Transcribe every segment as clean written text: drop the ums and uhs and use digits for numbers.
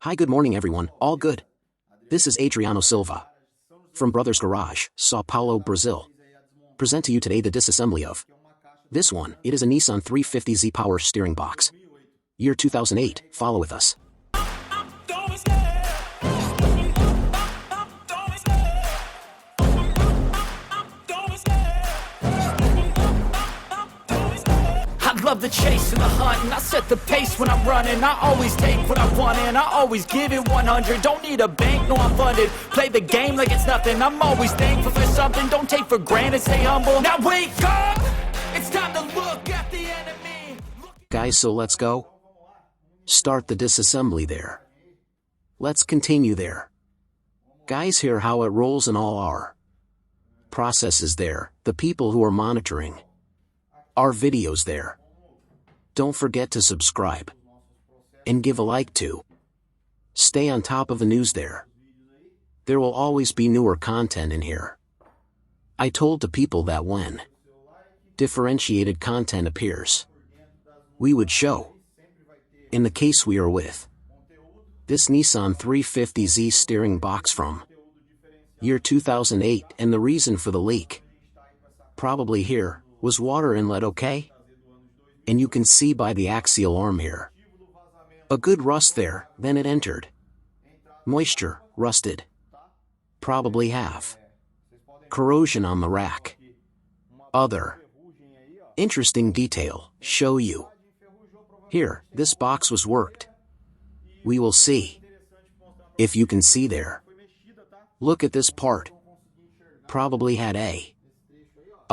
Hi, good morning everyone, all good. This is Adriano Silva from Brothers Garage, Sao Paulo, Brazil. Present to you today the disassembly of this one. It is a Nissan 350Z power steering box. Year 2008, follow with us. I love the chase and the hunt, and I set the pace when I'm running. I always take what I want and I always give it 100. Don't need a bank, no I'm funded. Play the game like it's nothing. I'm always thankful for something. Don't take for granted, stay humble. Now wake up! It's time to look at the enemy. Guys, so let's go. Start the disassembly there. Let's continue there. Guys, hear how it rolls in all our processes there, the people who are monitoring our videos there. Don't forget to subscribe and give a like too. Stay on top of the news there. There will always be newer content in here. I told the people that when differentiated content appears, we would show. In the case we are with this Nissan 350Z steering box from year 2008, and the reason for the leak, probably here, was water inlet, okay? And you can see by the axial arm here. A good rust there, then it entered. Moisture, rusted. Probably have corrosion on the rack. Other interesting detail, show you. Here, this box was worked. We will see. If you can see there. Look at this part. Probably had a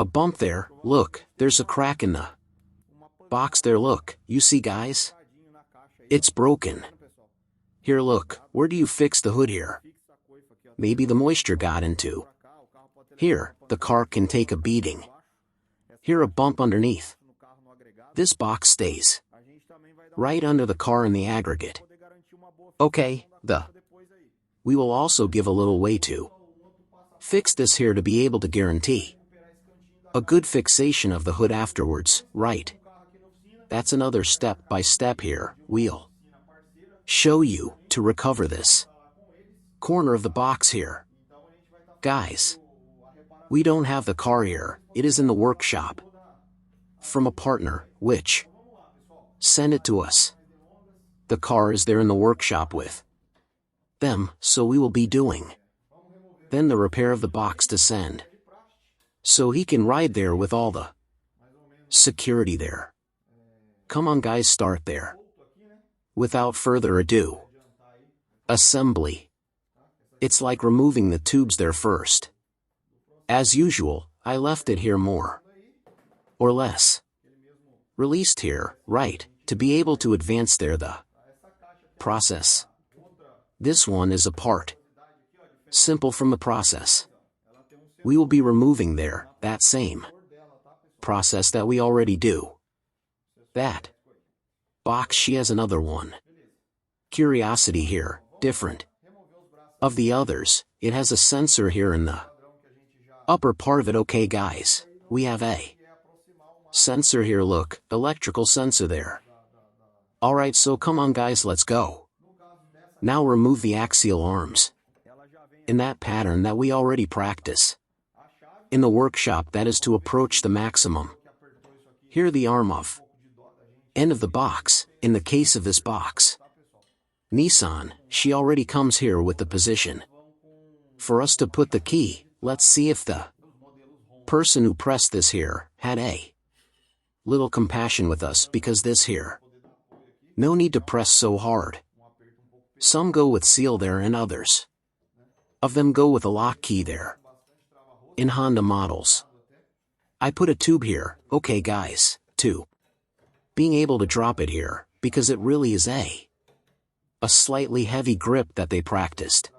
bump there. Look, there's a crack in the box there. Look, you see guys? It's broken. Here, look, where do you fix the hood here? Maybe the moisture got into. Here, the car can take a beating. Here, a bump underneath. This box stays right under the car in the aggregate. Okay, we will also give a little way to fix this here to be able to guarantee a good fixation of the hood afterwards, right? That's another step by step here. We'll show you to recover this corner of the box here. Guys, we don't have the car here, it is in the workshop from a partner, which sent it to us. The car is there in the workshop with them, so we will be doing then the repair of the box to send, so he can ride there with all the security there. Come on guys, start there. Without further ado, assembly. It's like removing the tubes there first. As usual, I left it here more or less released here, right, to be able to advance there the process. This one is a part simple from the process. We will be removing there that same process that we already do. That box, she has another one. Curiosity here, different of the others, it has a sensor here in the upper part of it. Okay guys, we have a sensor here, look, electrical sensor there. Alright, so come on guys, let's go. Now remove the axial arms in that pattern that we already practice in the workshop, that is to approach the maximum. Here the arm of end of the box. In the case of this box Nissan, she already comes here with the position for us to put the key. Let's see if the person who pressed this here had a little compassion with us, because this here, no need to press so hard. Some go with seal there and others of them go with a lock key there. In Honda models, I put a tube here, okay guys, to being able to drop it here, because it really is a slightly heavy grip that they practiced.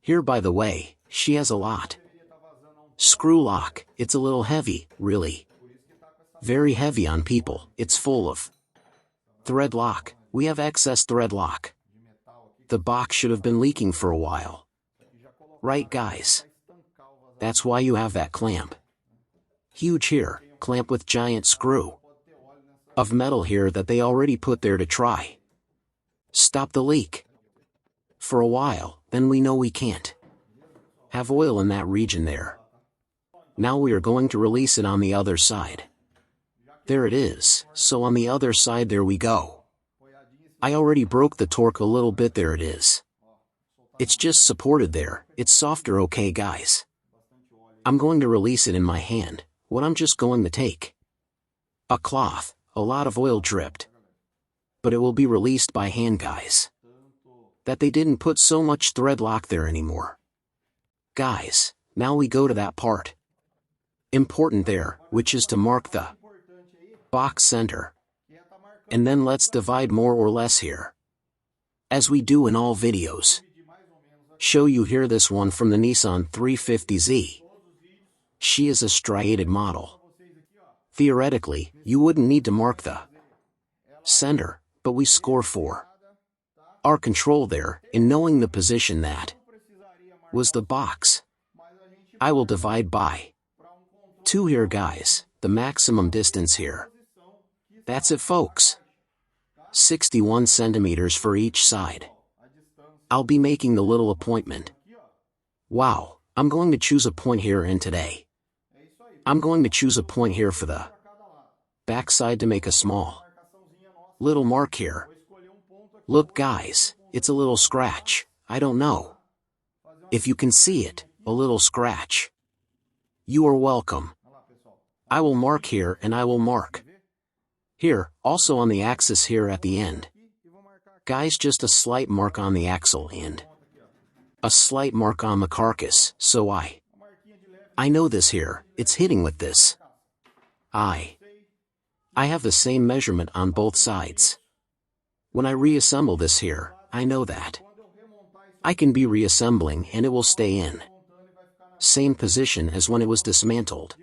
Here, by the way, she has a lot screw lock. It's a little heavy, really very heavy on people. It's full of thread lock. We have excess thread lock. The box should have been leaking for a while. Right guys? That's why you have that clamp. Huge here, clamp with giant screw of metal here that they already put there to try stop the leak. For a while, then we know we can't have oil in that region there. Now we are going to release it on the other side. There it is, so on the other side there we go. I already broke the torque a little bit, there it is. It's just supported there, it's softer, okay guys. I'm going to release it in my hand. What I'm just going to take a cloth, a lot of oil dripped. But it will be released by hand guys. That they didn't put so much thread lock there anymore. Guys, now we go to that part. Important there, which is to mark the box center. And then let's divide more or less here. As we do in all videos. Show you here this one from the Nissan 350Z. She is a striated model. Theoretically, you wouldn't need to mark the center, but we score for our control there, in knowing the position that was the box. I will divide by 2 here guys, the maximum distance here. That's it folks. 61 centimeters for each side. I'll be making the little appointment. Wow, I'm going to choose a point here and today. I'm going to choose a point here for the backside to make a small little mark here. Look guys, it's a little scratch, I don't know if you can see it, a little scratch. You are welcome. I will mark here and I will mark here, also on the axis here at the end. Guys, just a slight mark on the axle and a slight mark on the carcass, so I know this here, it's hitting with this. I have the same measurement on both sides. When I reassemble this here, I know that I can be reassembling and it will stay in same position as when it was dismantled.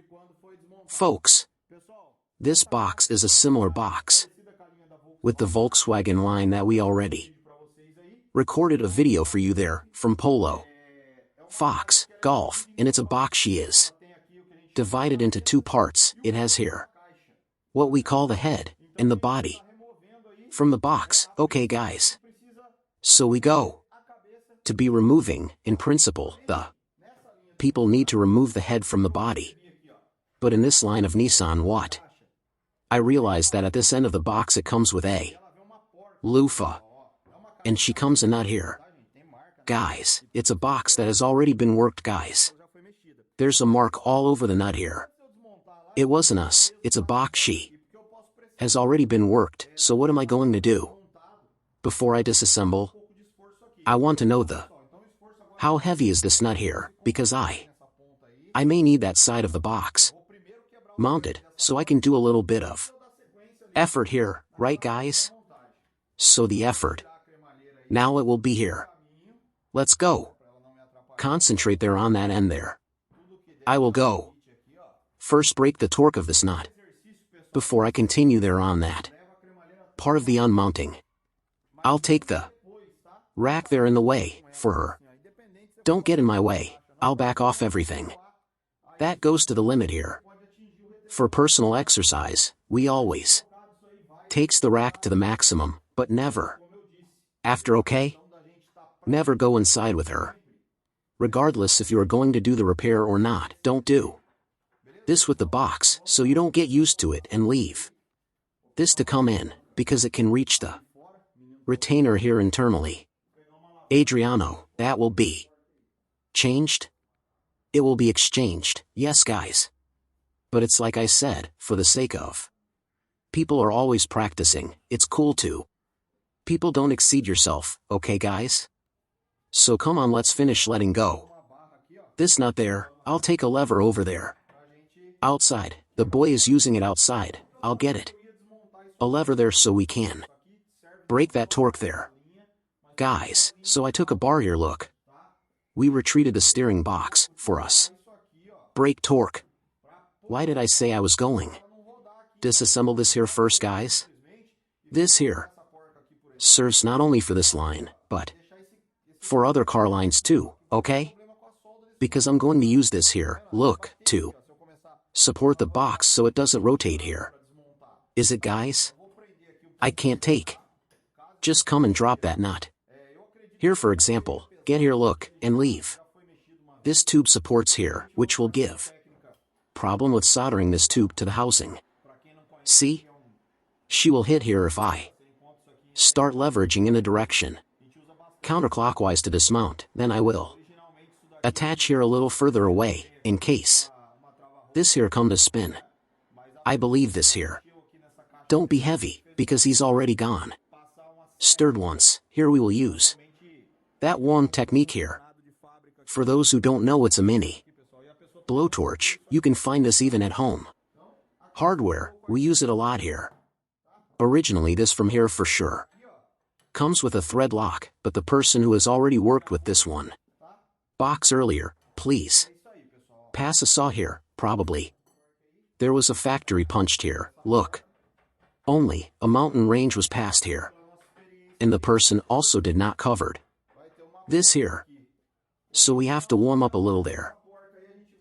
Folks, this box is a similar box with the Volkswagen line that we already recorded a video for you there, from Polo, Fox, Golf, and it's a box. She is divided into 2 parts. It has here what we call the head and the body from the box, okay guys. So we go to be removing, in principle, the people need to remove the head from the body. But in this line of Nissan, what I realized that at this end of the box it comes with a loofah. And she comes a nut here. Guys, it's a box that has already been worked guys. There's a mark all over the nut here. It wasn't us, it's a box. She has already been worked, so what am I going to do? Before I disassemble, I want to know how heavy is this nut here, because I may need that side of the box mounted, so I can do a little bit of effort here, right guys? So the effort. Now it will be here. Let's go. Concentrate there on that end there. I will go. First break the torque of this nut before I continue there on that part of the unmounting. I'll take the rack there in the way, for her. Don't get in my way, I'll back off everything. That goes to the limit here. For personal exercise, we always takes the rack to the maximum, but never after, okay? Never go inside with her. Regardless if you are going to do the repair or not, don't do this with the box, so you don't get used to it and leave this to come in, because it can reach the retainer here internally. Adriano, that will be changed? It will be exchanged, yes guys. But it's like I said, for the sake of people are always practicing, it's cool to. People don't exceed yourself, okay guys? So come on, let's finish letting go. This nut there, I'll take a lever over there. Outside, the boy is using it outside, I'll get it. A lever there so we can break that torque there. Guys, so I took a bar here, look. We retreated the steering box, for us. Brake torque. Why did I say I was going? Disassemble this here first guys. This here serves not only for this line, but for other car lines too, okay? Because I'm going to use this here, look, to support the box so it doesn't rotate here. Is it guys? I can't take. Just come and drop that nut Here for example, get here look, and leave. This tube supports here, which will give. Problem with soldering this tube to the housing. See? She will hit here if I start leveraging in a direction counterclockwise to dismount, then I will attach here a little further away, in case this here come to spin. I believe this here. Don't be heavy, because he's already gone. Stirred once, here we will use that one technique here. For those who don't know, it's a mini blowtorch. You can find this even at home. Hardware, we use it a lot here. Originally this from here for sure. Comes with a thread lock, but the person who has already worked with this one box earlier, please pass a saw here, probably. There was a factory punched here, look. Only, a mountain range was passed here. And the person also did not covered this here. So we have to warm up a little there.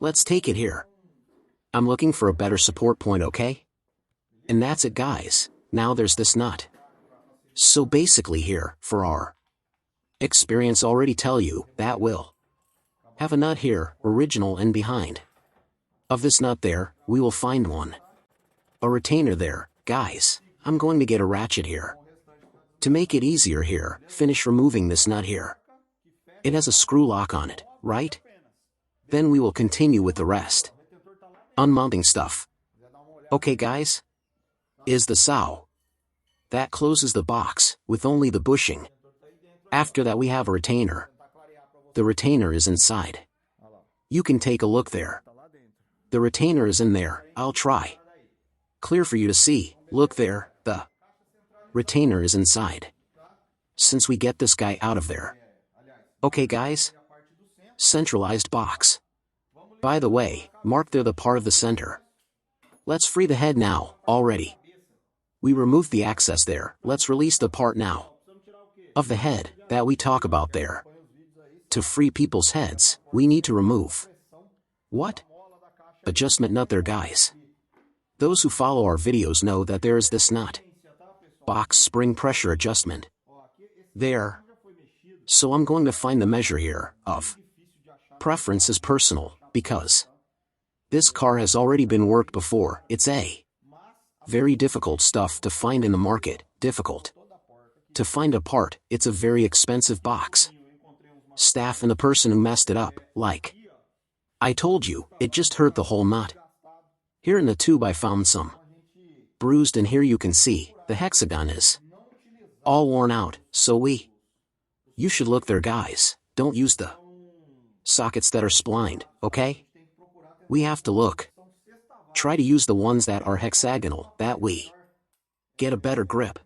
Let's take it here. I'm looking for a better support point, okay? And that's it guys, now there's this nut. So basically here, for our experience already tell you, that will have a nut here, original and behind. Of this nut there, we will find one. A retainer there, guys, I'm going to get a ratchet here. To make it easier here, finish removing this nut here. It has a screw lock on it, right? Then we will continue with the rest. Unmounting stuff. Okay guys? Is the sow. That closes the box, with only the bushing. After that we have a retainer. The retainer is inside. You can take a look there. The retainer is in there, I'll try. Clear for you to see, look there, the retainer is inside. Since we get this guy out of there. Okay guys? Centralized box. By the way, mark there the part of the center. Let's free the head now, already. We removed the access there, let's release the part now. Of the head, that we talk about there. To free people's heads, we need to remove. What? Adjustment nut there guys. Those who follow our videos know that there is this nut. Box spring pressure adjustment. There. So I'm going to find the measure here, of. Preference is personal, because this car has already been worked before, it's a very difficult stuff to find in the market, difficult. To find a part, it's a very expensive box. Staff and the person who messed it up, like. I told you, it just hurt the whole nut. Here in the tube I found some bruised, and here you can see, the hexagon is all worn out, so you should look there guys, don't use the sockets that are splined, okay? We have to look. Try to use the ones that are hexagonal, that we get a better grip.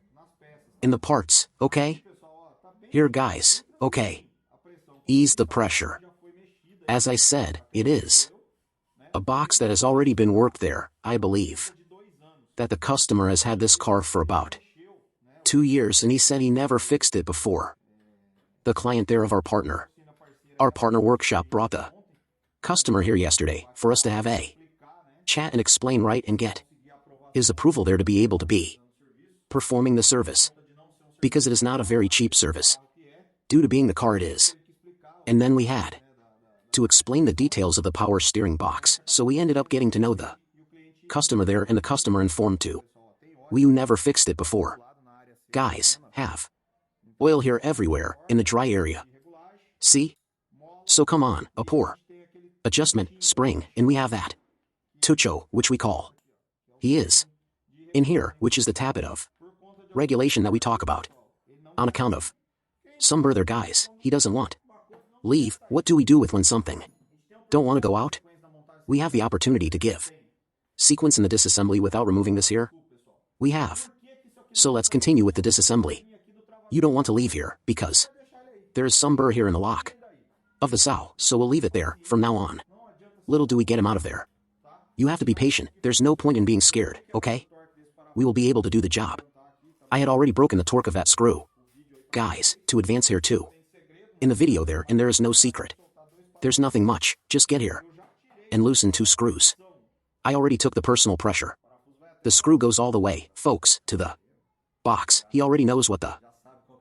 In the parts, okay? Here guys, okay. Ease the pressure. As I said, it is a box that has already been worked there, I believe. That the customer has had this car for about 2 years and he said he never fixed it before. The client there of our partner workshop brought the customer here yesterday for us to have a chat and explain right and get his approval there to be able to be performing the service. Because it is not a very cheap service. Due to being the car it is. And then we had to explain the details of the power steering box, so we ended up getting to know the customer there, and the customer informed too. We never fixed it before. Guys, have oil here everywhere, in the dry area. See? So come on, a pour. Adjustment, spring, and we have that. Tucho, which we call. He is. In here, which is the tappet of regulation that we talk about. On account of some brother guys, he doesn't want leave. What do we do with when something don't want to go out? We have the opportunity to give sequence in the disassembly without removing this here. We have. So let's continue with the disassembly. You don't want to leave here, because there is some burr here in the lock of the sow, so we'll leave it there, from now on. Little do we get him out of there. You have to be patient, there's no point in being scared, okay? We will be able to do the job. I had already broken the torque of that screw. Guys, to advance here too. In the video there, and there is no secret. There's nothing much, just get here. And loosen 2 screws. I already took the personal pressure. The screw goes all the way, folks, to the box. He already knows what the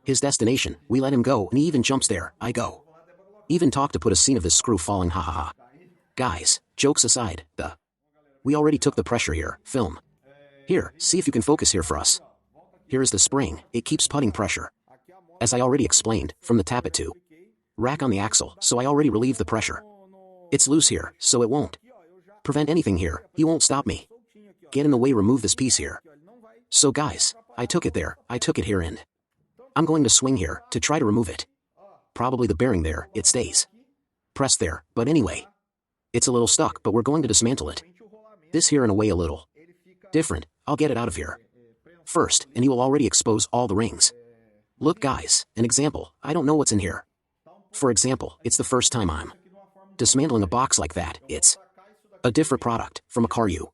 His destination, we let him go and he even jumps there, I go. Even talk to put a scene of this screw falling, ha ha ha. Guys, jokes aside, we already took the pressure here, film. Here, see if you can focus here for us. Here is the spring, it keeps putting pressure. As I already explained, from the tappet to rack on the axle, so I already relieved the pressure. It's loose here, so it won't prevent anything here, he won't stop me. Get in the way, remove this piece here. So guys, I took it there, I took it here and I'm going to swing here, to try to remove it. Probably the bearing there, it stays pressed there, but anyway. It's a little stuck, but we're going to dismantle it. This here in a way a little different, I'll get it out of here first, and he will already expose all the rings. Look guys, an example, I don't know what's in here. For example, it's the first time I'm dismantling a box like that, it's a different product, from a car you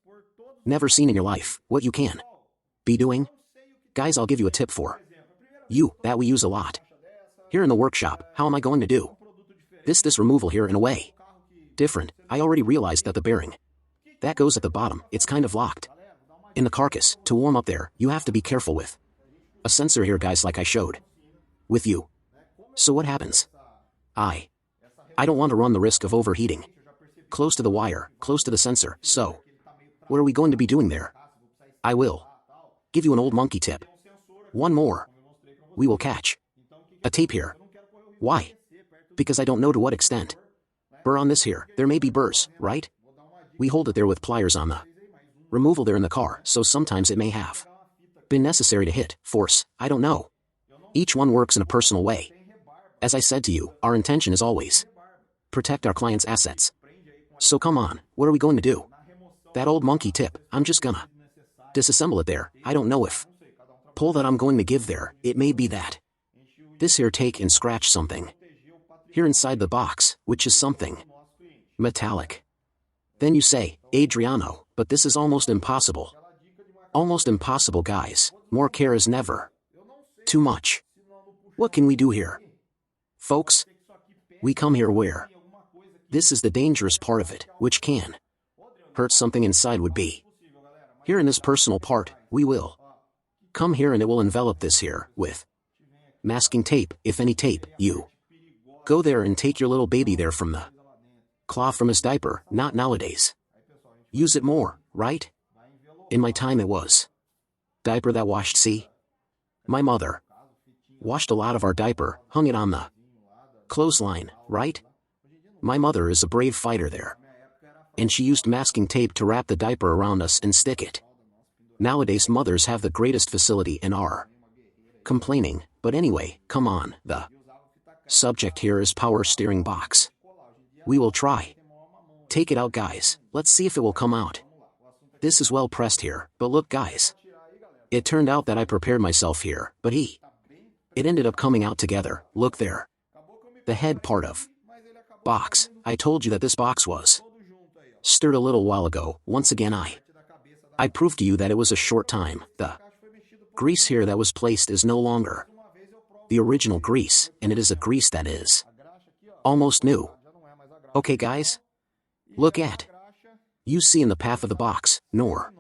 never seen in your life, what you can be doing. Guys, I'll give you a tip for you, that we use a lot. Here in the workshop, how am I going to do this removal here in a way different? I already realized that the bearing that goes at the bottom, it's kind of locked in the carcass. To warm up there, you have to be careful with a sensor here guys, like I showed with you. So what happens? I don't want to run the risk of overheating close to the wire, close to the sensor, so what are we going to be doing there? I will give you an old monkey tip. One more. We will catch a tape here. Why? Because I don't know to what extent burr on this here, there may be burrs, right? We hold it there with pliers on the removal there in the car, so sometimes it may have been necessary to hit, force, I don't know. Each one works in a personal way. As I said to you, our intention is always protect our clients' assets. So come on, what are we going to do? That old monkey tip, I'm just gonna disassemble it there, I don't know if pull that I'm going to give there, it may be that this here take and scratch something here inside the box, which is something metallic. Then you say, Adriano, but this is almost impossible. Almost impossible guys, more care is never too much. What can we do here? Folks, we come here where this is the dangerous part of it, which can hurt something inside would be. Here in this personal part, we will come here and it will envelop this here with masking tape, if any tape, you go there and take your little baby there from the cloth from his diaper, not nowadays. Use it more, right? In my time it was diaper that washed, see? My mother washed a lot of our diaper, hung it on the clothesline, right? My mother is a brave fighter there. And she used masking tape to wrap the diaper around us and stick it. Nowadays mothers have the greatest facility and are complaining, but anyway, come on, the subject here is power steering box. We will try. Take it out guys, let's see if it will come out. This is well pressed here, but look guys. It turned out that I prepared myself here, but it ended up coming out together, look there. The head part of box, I told you that this box was stirred a little while ago, once again I proved to you that it was a short time, the grease here that was placed is no longer the original grease, and it is a grease that is almost new. Okay guys? Look at. You see in the path of the box, nor.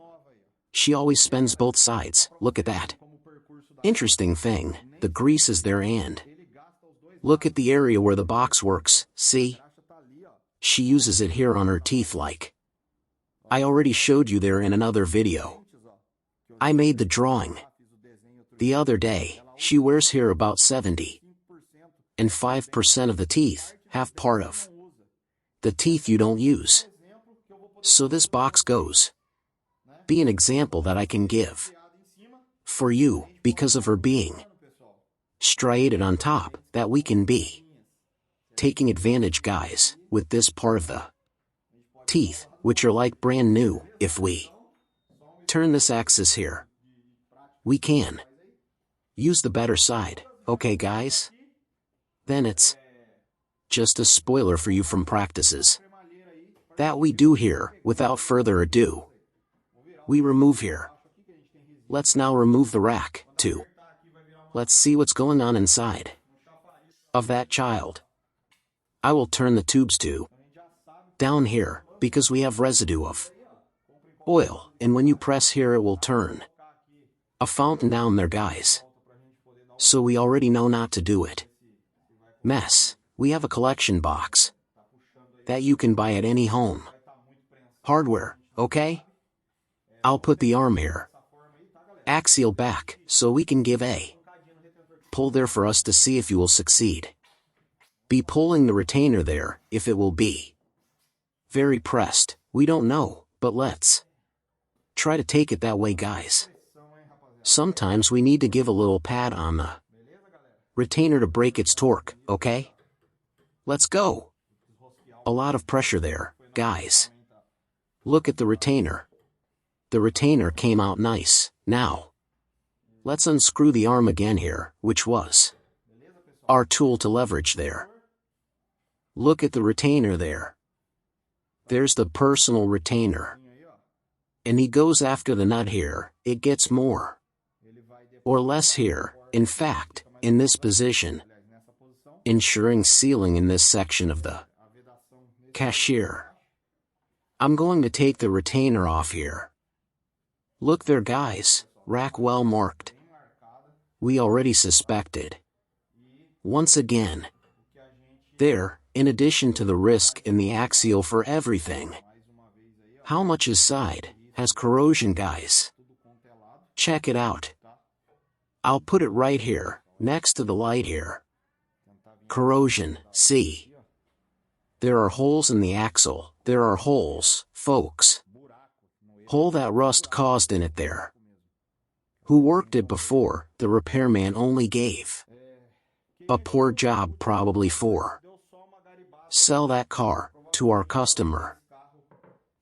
She always spends both sides, look at that. Interesting thing, the grease is there and look at the area where the box works, see? She uses it here on her teeth like I already showed you there in another video. I made the drawing the other day. She wears here about 70 and 5% of the teeth, have part of the teeth you don't use. So this box goes be an example that I can give for you, because of her being striated on top, that we can be taking advantage guys, with this part of the teeth, which are like brand new. If we turn this axis here, we can use the better side, okay guys? Then it's just a spoiler for you from practices that we do here. Without further ado, we remove here. Let's now remove the rack, too. Let's see what's going on inside of that child. I will turn the tubes to down here, because we have residue of oil, and when you press here it will turn a fountain down there guys. So we already know not to do it. Mess, we have a collection box that you can buy at any home hardware, okay? I'll put the arm here. Axial back, so we can give a pull there for us to see if you will succeed. Be pulling the retainer there, if it will be very pressed, we don't know, but let's try to take it that way, guys. Sometimes we need to give a little pat on the retainer to break its torque, okay? Let's go. A lot of pressure there, guys. Look at the retainer. The retainer came out nice. Now, let's unscrew the arm again here, which was our tool to leverage there. Look at the retainer there. There's the personal retainer. And he goes after the nut here, it gets more or less here, in fact, in this position, ensuring sealing in this section of the cashier. I'm going to take the retainer off here. Look there, guys, rack well marked. We already suspected. Once again, there, in addition to the risk in the axial for everything. How much is side, has corrosion, guys? Check it out. I'll put it right here, next to the light here. Corrosion, see? There are holes in the axle, there are holes, folks. Hole that rust caused in it there. Who worked it before, the repairman only gave a poor job probably for sell that car to our customer.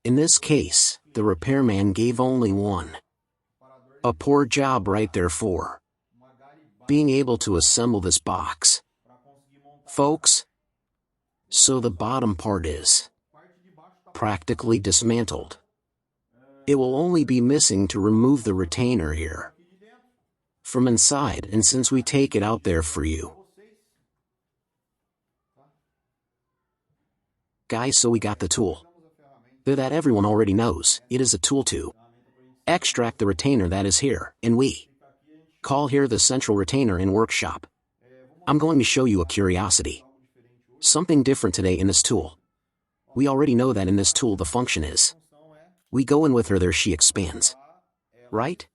In this case, the repairman gave only one. A poor job right there for being able to assemble this box. Folks, so the bottom part is practically dismantled. It will only be missing to remove the retainer here from inside, and since we take it out there for you guys, so we got the tool that everyone already knows. It is a tool to extract the retainer that is here, and we call here the central retainer in workshop. I'm going to show you a curiosity. Something different today in this tool. We already know that in this tool the function is we go in with her there, she expands. Right?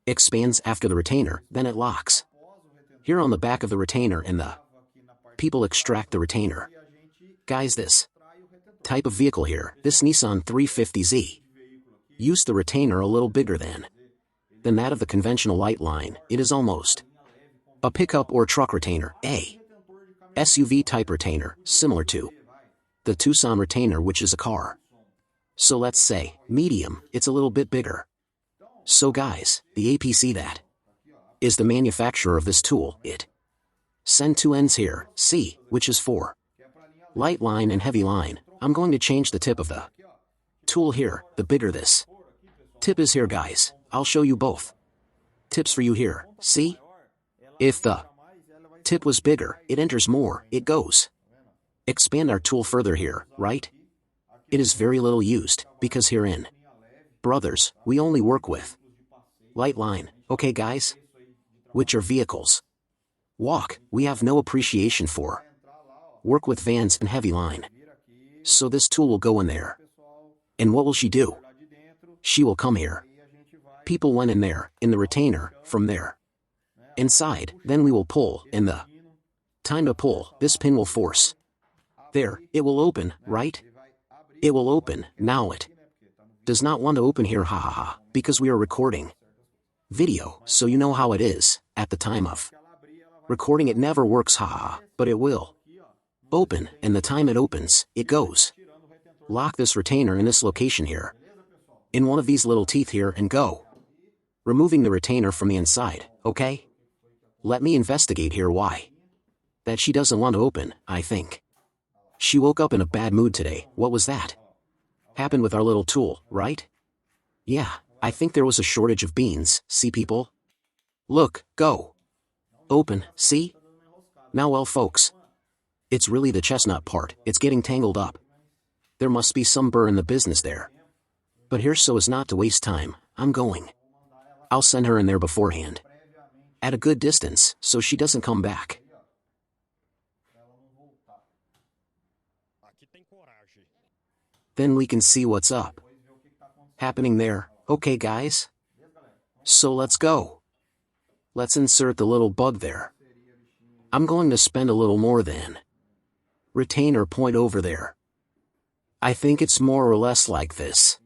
Expands after the retainer, then it locks. Here on the back of the retainer, and the people extract the retainer. Guys, this type of vehicle here, this Nissan 350Z, used the retainer a little bigger than that of the conventional light line. It is almost a pickup or truck retainer, a SUV type retainer, similar to the Tucson retainer, which is a car. So let's say, medium, it's a little bit bigger. So guys, the APC that is the manufacturer of this tool, it send two ends here, see, which is for light line and heavy line. I'm going to change the tip of the tool here, the bigger this tip is here, guys. I'll show you both tips for you here, see? If the tip was bigger, it enters more, it goes. Expand our tool further here, right? It is very little used, because herein, brothers, we only work with light line, okay guys? Which are vehicles. Walk, we have no appreciation for. Work with vans and heavy line. So this tool will go in there. And what will she do? She will come here. People went in there, in the retainer, from there. Inside, then we will pull, in the time to pull, this pin will force. There, it will open, right? It will open, now it does not want to open here, ha ha ha, because we are recording video, so you know how it is, at the time of recording it never works, ha ha ha, but it will open, and the time it opens, it goes. Lock this retainer in this location here, in one of these little teeth here, and go. Removing the retainer from the inside, okay? Let me investigate here why that she doesn't want to open, I think. She woke up in a bad mood today. What was that? Happened with our little tool, right? Yeah, I think there was a shortage of beans, see people? Look, go. Open, see? Now well folks, it's really the chestnut part, it's getting tangled up. There must be some burr in the business there. But here, so as not to waste time, I'll send her in there beforehand. At a good distance, so she doesn't come back. Then we can see what's up. Happening there, okay guys? So let's go. Let's insert the little bug there. I'm going to spend a little more than retainer point over there. I think it's more or less like this.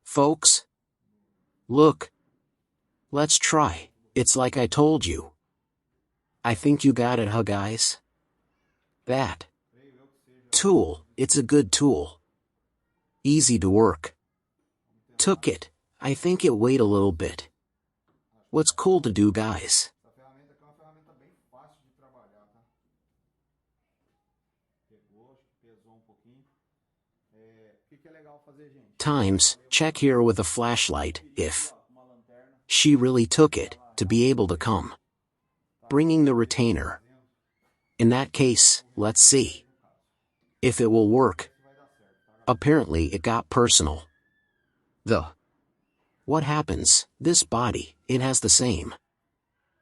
Folks? Look. Let's try. It's like I told you. I think you got it, huh guys? That tool, it's a good tool. Easy to work. Took it. I think it weighed a little bit. What's cool to do, guys? Times, check here with a flashlight, if she really took it, to be able to come. Bringing the retainer. In that case, let's see if it will work. Apparently it got personal. What happens, this body, it has the same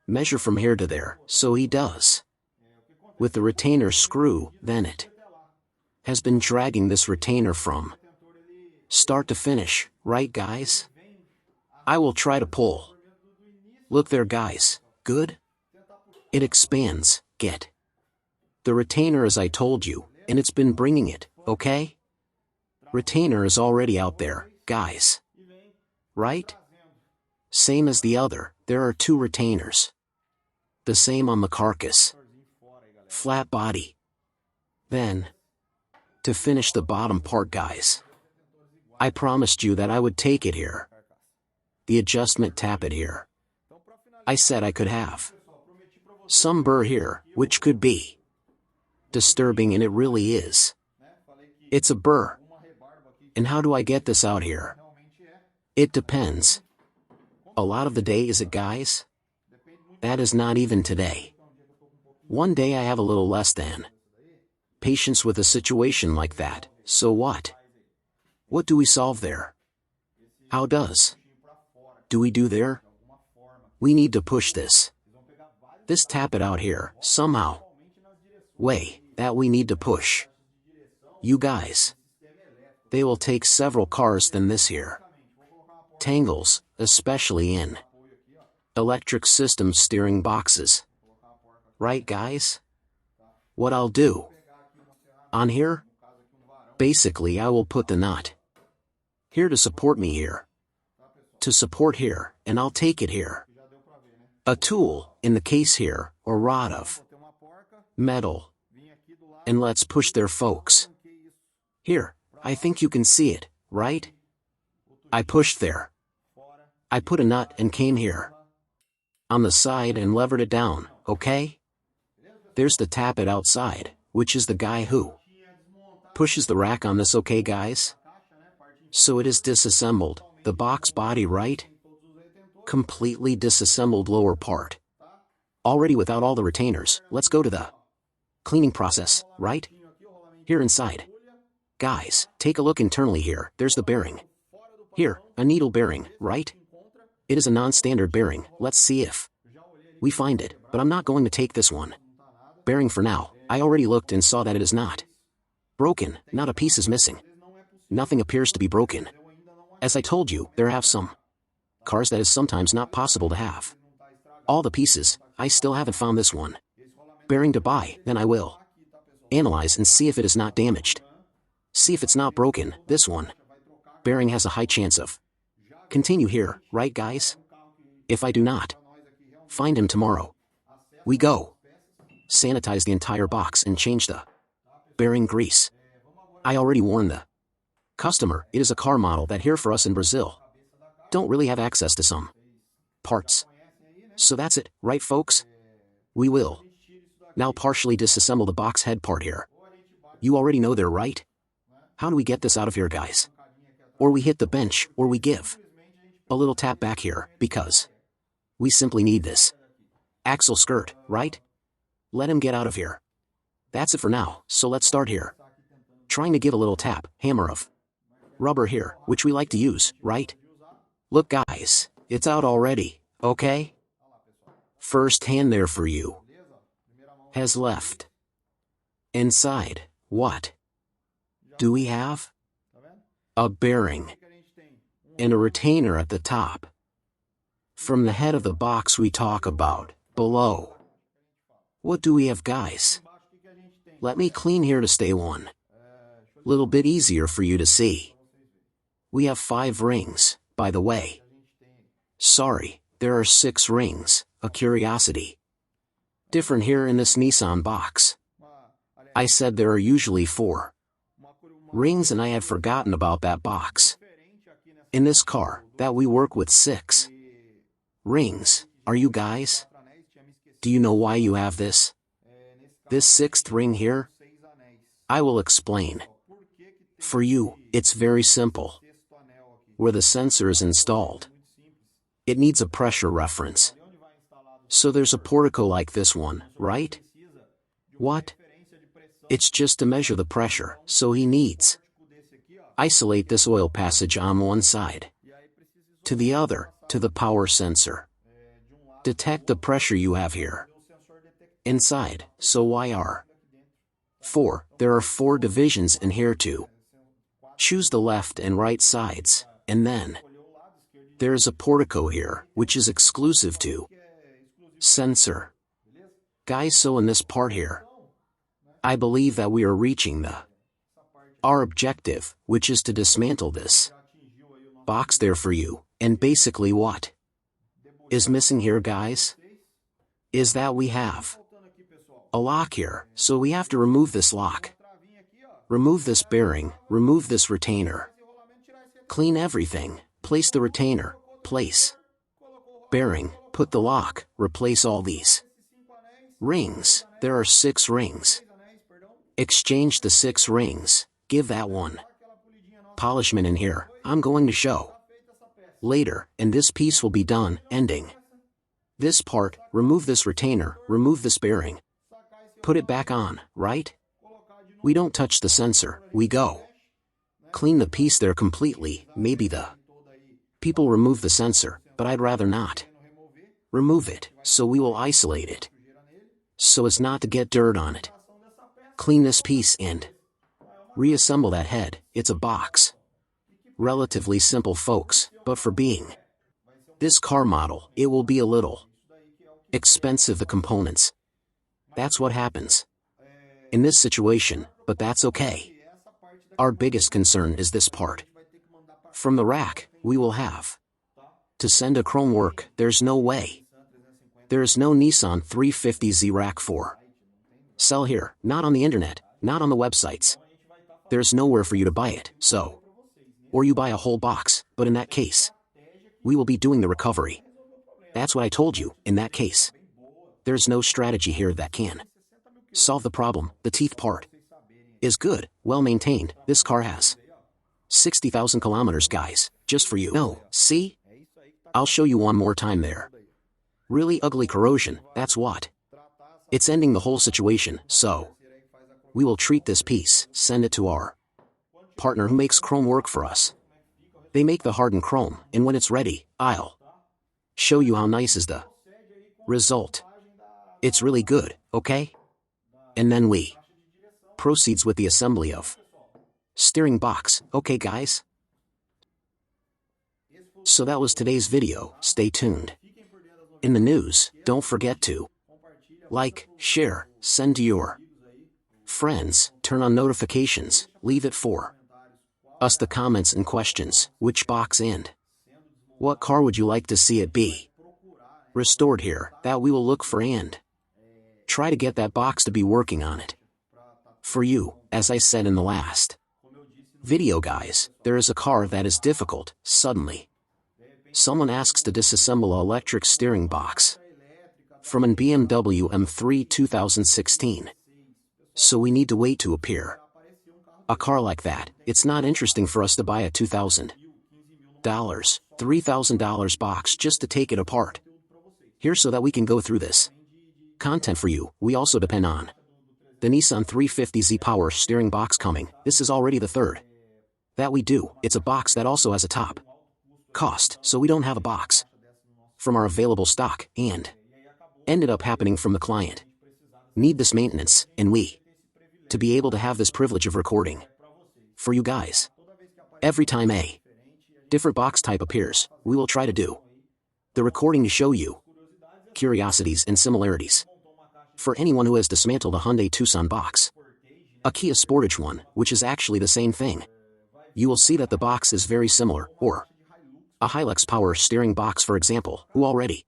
measure from here to there, so he does. With the retainer screw, then it has been dragging this retainer from start to finish, right guys? I will try to pull. Look there guys, good? It expands, get the retainer as I told you, and it's been bringing it, okay? Retainer is already out there, guys. Right? Same as the other, there are 2 retainers. The same on the carcass. Flat body. Then, to finish the bottom part guys. I promised you that I would take it here. The adjustment tap it here. I said I could have some burr here, which could be disturbing, and it really is. It's a burr. And how do I get this out here? It depends. A lot of the day is it guys? That is not even today. One day I have a little less than patience with a situation like that, so what? What do we solve there? How does? Do we do there? We need to push this. This tap it out here, somehow. Way, that we need to push. You guys. They will take several cars than this here. Tangles, especially in electric system steering boxes. Right guys? What I'll do on here? Basically I will put the nut here to support me here. To support here, and I'll take it here. A tool, in the case here, or rod of metal. And let's push there folks. Here, I think you can see it, right? I pushed there. I put a nut and came here. On the side and levered it down, okay? There's the tap it outside, which is the guy who pushes the rack on this, okay guys? So it is disassembled, the box body, right? Completely disassembled lower part. Already without all the retainers, let's go to the cleaning process, right? Here inside. Guys, take a look internally here, there's the bearing. Here, a needle bearing, right? It is a non-standard bearing, let's see if we find it, but I'm not going to take this one. Bearing for now, I already looked and saw that it is not broken, not a piece is missing. Nothing appears to be broken. As I told you, there have some cars that is sometimes not possible to have all the pieces. I still haven't found this one. Bearing to buy, then I will analyze and see if it is not damaged. See if it's not broken, this one. Bearing has a high chance of continue here, right guys? If I do not find him tomorrow, we go sanitize the entire box and change the bearing grease. I already warned the customer, it is a car model that here for us in Brazil don't really have access to some parts. So that's it, right folks? We will now partially disassemble the box head part here. You already know they're right? How do we get this out of here guys? Or we hit the bench, or we give a little tap back here, because we simply need this axle skirt, right? Let him get out of here. That's it for now, so let's start here. Trying to give a little tap, hammer of rubber here, which we like to use, right? Look guys, it's out already, okay? First hand there for you. Has left. Inside, what do we have? A bearing. And a retainer at the top. From the head of the box we talk about, below. What do we have, guys? Let me clean here to stay one. Little bit easier for you to see. We have 5 rings, by the way. Sorry, there are 6 rings, a curiosity. Different here in this Nissan box. I said there are usually 4 rings and I had forgotten about that box. In this car, that we work with 6 rings. Are you guys? Do you know why you have this? This 6th ring here? I will explain. For you, it's very simple. Where the sensor is installed, it needs a pressure reference. So there's a portico like this one, right? What? It's just to measure the pressure, so he needs isolate this oil passage on one side. To the other, to the power sensor. Detect the pressure you have here. Inside, so why are 4? There are 4 divisions in here too. Choose the left and right sides, and then there is a portico here, which is exclusive to sensor. Guys, so in this part here, I believe that we are reaching our objective, which is to dismantle this box there for you, and basically what is missing here, guys, is that we have a lock here, so we have to remove this lock. Remove this bearing, remove this retainer. Clean everything, place the retainer, place bearing, put the lock, replace all these rings. There are 6 rings. Exchange the 6 rings, give that one polishment in here. I'm going to show later, and this piece will be done, ending this part. Remove this retainer, remove this bearing. Put it back on, right? We don't touch the sensor, we go clean the piece there completely. Maybe the people remove the sensor, but I'd rather not remove it, so we will isolate it so as not to get dirt on it. Clean this piece and reassemble that head. It's a box. Relatively simple, folks, but for being this car model, it will be a little expensive, the components. That's what happens in this situation, but that's okay. Our biggest concern is this part. From the rack, we will have to send a chrome work. There's no way. There is no Nissan 350Z rack for sell here, not on the internet, not on the websites. There's nowhere for you to buy it, so. Or you buy a whole box, but in that case, we will be doing the recovery. That's what I told you, in that case. There's no strategy here that can solve the problem. The teeth part is good, well maintained. This car has 60,000 kilometers, guys, just for you. No, see? I'll show you one more time there. Really ugly corrosion, that's what. It's ending the whole situation, so we will treat this piece, send it to our partner who makes chrome work for us. They make the hardened chrome, and when it's ready, I'll show you how nice is the result. It's really good, okay? And then we proceeds with the assembly of steering box. Okay, guys? So that was today's video. Stay tuned. In the news, don't forget to like, share, send to your friends, turn on notifications, leave it for us the comments and questions. Which box and what car would you like to see it be restored here? That we will look for and try to get that box to be working on it for you. As I said in the last video, guys, there is a car that is difficult. Suddenly someone asks to disassemble an electric steering box from an BMW M3 2016. So we need to wait to appear a car like that. It's not interesting for us to buy a $2,000, $3,000 box just to take it apart here so that we can go through this content for you. We also depend on the Nissan 350Z power steering box coming. This is already the 3rd that we do. It's a box that also has a top cost, so we don't have a box from our available stock, and ended up happening from the client. Need this maintenance, and we, to be able to have this privilege of recording. For you guys. Every time a different box type appears, we will try to do the recording to show you curiosities and similarities. For anyone who has dismantled a Hyundai Tucson box, a Kia Sportage one, which is actually the same thing, you will see that the box is very similar, or a Hilux power steering box for example, who already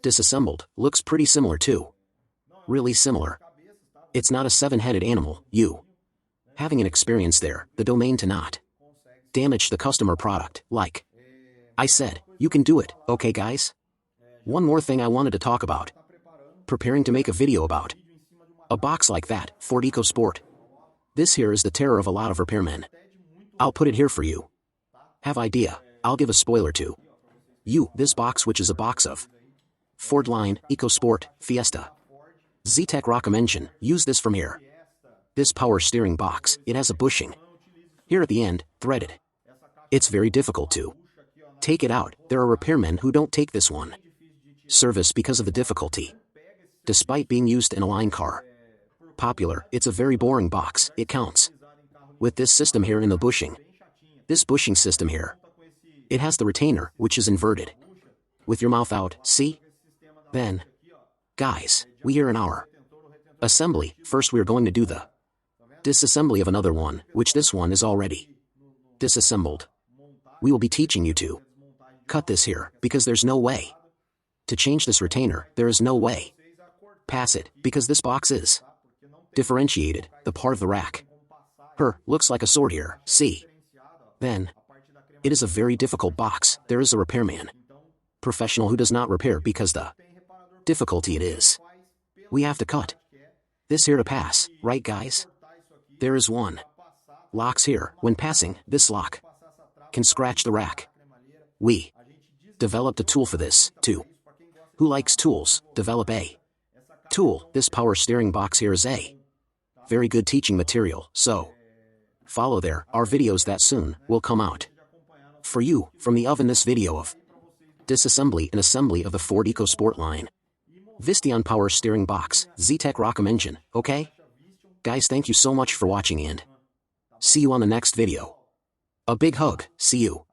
disassembled, looks pretty similar too. Really similar. It's not a 7-headed animal, you having an experience there, the domain to not damage the customer product, like I said, you can do it, okay guys? One more thing I wanted to talk about. Preparing to make a video about a box like that, Ford EcoSport. This here is the terror of a lot of repairmen. I'll put it here for you. Have idea, I'll give a spoiler to you, this box which is a box of Ford line, EcoSport, Fiesta, Z-Tech Rock'em engine, use this from here. This power steering box, it has a bushing here at the end, threaded. It's very difficult to take it out. There are repairmen who don't take this one service because of the difficulty. Despite being used in a line car popular, it's a very boring box, it counts. With this system here in the bushing. This bushing system here. It has the retainer, which is inverted. With your mouth out, see? Then, guys, we here in our assembly, first we are going to do the disassembly of another one, which this one is already disassembled. We will be teaching you to cut this here, because there's no way to change this retainer, there is no way. Pass it, because this box is differentiated, the part of the rack. Looks like a sword here, see? Then, it is a very difficult box, there is a repairman. Professional who does not repair because the difficulty it is. We have to cut this here to pass, right guys? There is one. Locks here, when passing, this lock can scratch the rack. We developed a tool for this, too. Who likes tools, develop a tool. This power steering box here is a very good teaching material, so follow there, our videos that soon will come out. For you, from the oven this video of disassembly and assembly of the Ford EcoSport line. Visteon power steering box, Z-Tech Rock'em engine, okay? Guys, thank you so much for watching and see you on the next video. A big hug, see you.